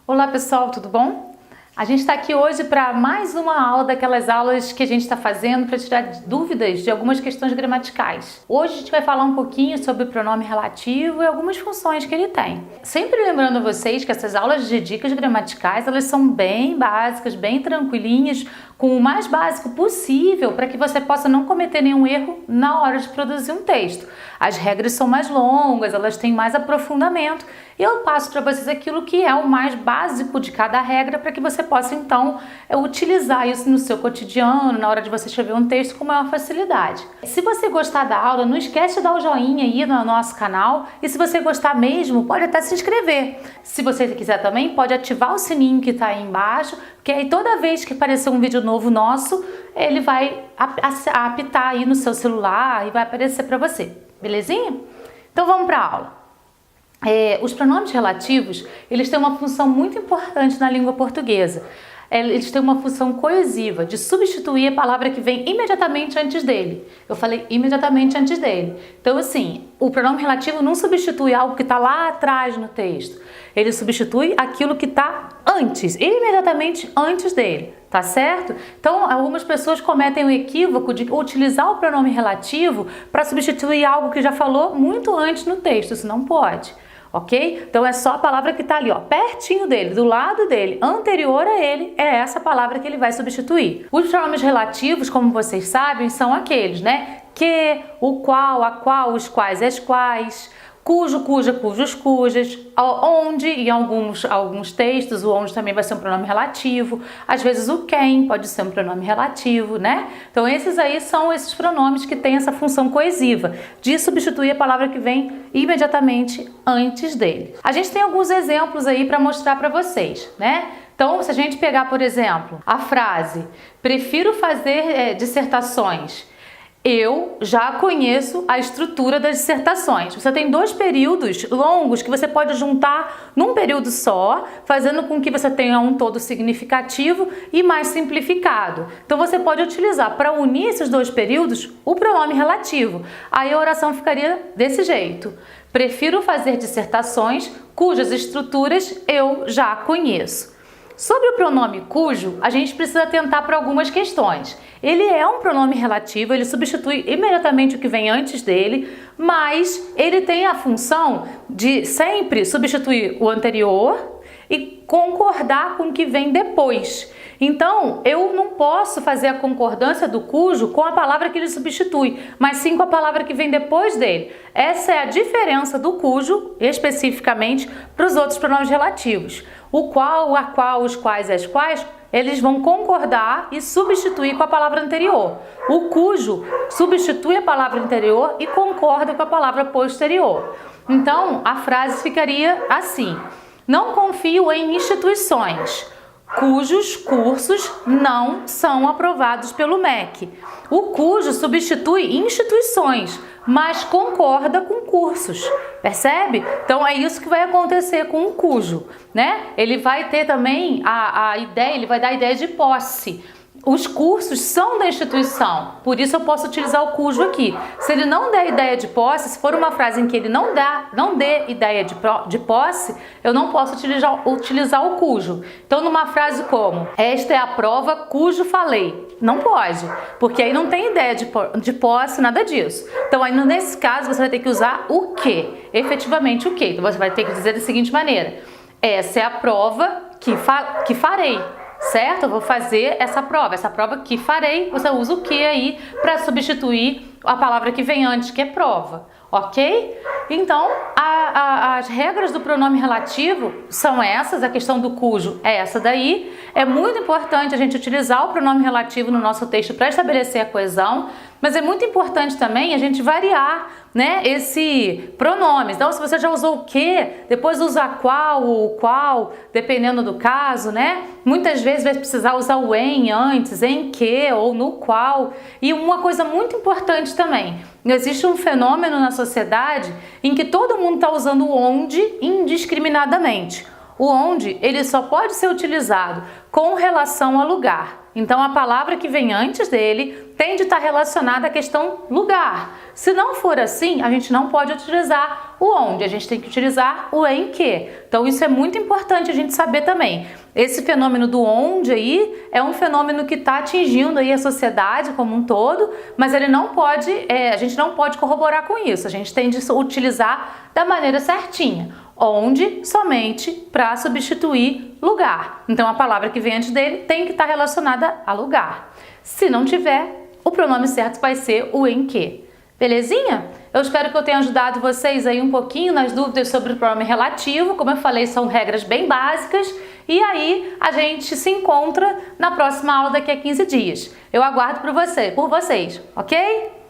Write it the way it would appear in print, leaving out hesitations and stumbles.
Olá pessoal, tudo bom? A gente está aqui hoje para mais uma aula daquelas aulas que a gente está fazendo para tirar dúvidas de algumas questões gramaticais. Hoje a gente vai falar um pouquinho sobre o pronome relativo e algumas funções que ele tem. Sempre lembrando a vocês que essas aulas de dicas gramaticais, elas são bem básicas, bem tranquilinhas, com o mais básico possível para que você possa não cometer nenhum erro na hora de produzir um texto. As regras são mais longas, elas têm mais aprofundamento e eu passo para vocês aquilo que é o mais básico de cada regra para que você possa então utilizar isso no seu cotidiano, na hora de você escrever um texto com maior facilidade. Se você gostar da aula, não esquece de dar o joinha aí no nosso canal e se você gostar mesmo, pode até se inscrever. Se você quiser também, pode ativar o sininho que está aí embaixo, que aí toda vez que aparecer um vídeo novo nosso, ele vai apitar aí no seu celular e vai aparecer para você, belezinha? Então vamos para a aula. Os pronomes relativos, eles têm uma função muito importante na língua portuguesa. Eles têm uma função coesiva, de substituir a palavra que vem imediatamente antes dele. Eu falei imediatamente antes dele. Então, assim, o pronome relativo não substitui algo que está lá atrás no texto. Ele substitui aquilo que está antes, imediatamente antes dele, tá certo? Então, algumas pessoas cometem o equívoco de utilizar o pronome relativo para substituir algo que já falou muito antes no texto. Isso não pode. Ok? Então é só a palavra que está ali, ó, pertinho dele, do lado dele, anterior a ele, é essa palavra que ele vai substituir. Os pronomes relativos, como vocês sabem, são aqueles, né? Que, o qual, a qual, os quais, as quais, cujo, cuja, cujos, cujas, onde, em alguns textos, o onde também vai ser um pronome relativo, às vezes o quem pode ser um pronome relativo, né? Então esses aí são esses pronomes que têm essa função coesiva, de substituir a palavra que vem imediatamente antes dele. A gente tem alguns exemplos aí para mostrar para vocês, né? Então, se a gente pegar, por exemplo, a frase, prefiro fazer dissertações, eu já conheço a estrutura das dissertações. Você tem dois períodos longos que você pode juntar num período só, fazendo com que você tenha um todo significativo e mais simplificado. Então você pode utilizar para unir esses dois períodos o pronome relativo. Aí a oração ficaria desse jeito. Prefiro fazer dissertações cujas estruturas eu já conheço. Sobre o pronome cujo, a gente precisa atentar para algumas questões. Ele é um pronome relativo, ele substitui imediatamente o que vem antes dele, mas ele tem a função de sempre substituir o anterior e concordar com o que vem depois. Então, eu não posso fazer a concordância do cujo com a palavra que ele substitui, mas sim com a palavra que vem depois dele. Essa é a diferença do cujo, especificamente, para os outros pronomes relativos. O qual, a qual, os quais, as quais, eles vão concordar e substituir com a palavra anterior. O cujo substitui a palavra anterior e concorda com a palavra posterior. Então, a frase ficaria assim: não confio em instituições cujos cursos não são aprovados pelo MEC. O cujo substitui instituições, mas concorda com cursos, percebe? Então é isso que vai acontecer com o cujo, né? Ele vai ter também a ideia, ele vai dar a ideia de posse. Os cursos são da instituição, por isso eu posso utilizar o cujo aqui. Se ele não der ideia de posse, se for uma frase em que ele não dê ideia de posse, eu não posso utilizar o cujo. Então numa frase como, esta é a prova cujo falei, não pode, porque aí não tem ideia de posse, nada disso. Então aí nesse caso você vai ter que usar o que, efetivamente o que. Então você vai ter que dizer da seguinte maneira, essa é a prova que farei. Certo? Eu vou fazer essa prova que farei, você usa o que aí para substituir a palavra que vem antes, que é prova, ok? Então, as regras do pronome relativo são essas, a questão do cujo é essa daí. É muito importante a gente utilizar o pronome relativo no nosso texto para estabelecer a coesão, mas é muito importante também a gente variar, né, esse pronome. Então, se você já usou o que, depois usa qual ou o qual, dependendo do caso, né? Muitas vezes vai precisar usar o em antes, em que ou no qual. E uma coisa muito importante também, existe um fenômeno na sociedade em que todo mundo está usando o onde indiscriminadamente. O onde, ele só pode ser utilizado com relação a lugar. Então, a palavra que vem antes dele tem de estar relacionada à questão lugar. Se não for assim, a gente não pode utilizar o onde, a gente tem que utilizar o em que. Então, isso é muito importante a gente saber também. Esse fenômeno do onde aí é um fenômeno que está atingindo aí a sociedade como um todo, mas ele não pode, a gente não pode corroborar com isso. A gente tem de utilizar da maneira certinha. Onde somente para substituir lugar. Então a palavra que vem antes dele tem que estar relacionada a lugar. Se não tiver, o pronome certo vai ser o em que. Belezinha? Eu espero que eu tenha ajudado vocês aí um pouquinho nas dúvidas sobre o pronome relativo. Como eu falei, são regras bem básicas. E aí a gente se encontra na próxima aula daqui a 15 dias. Eu aguardo por vocês, ok?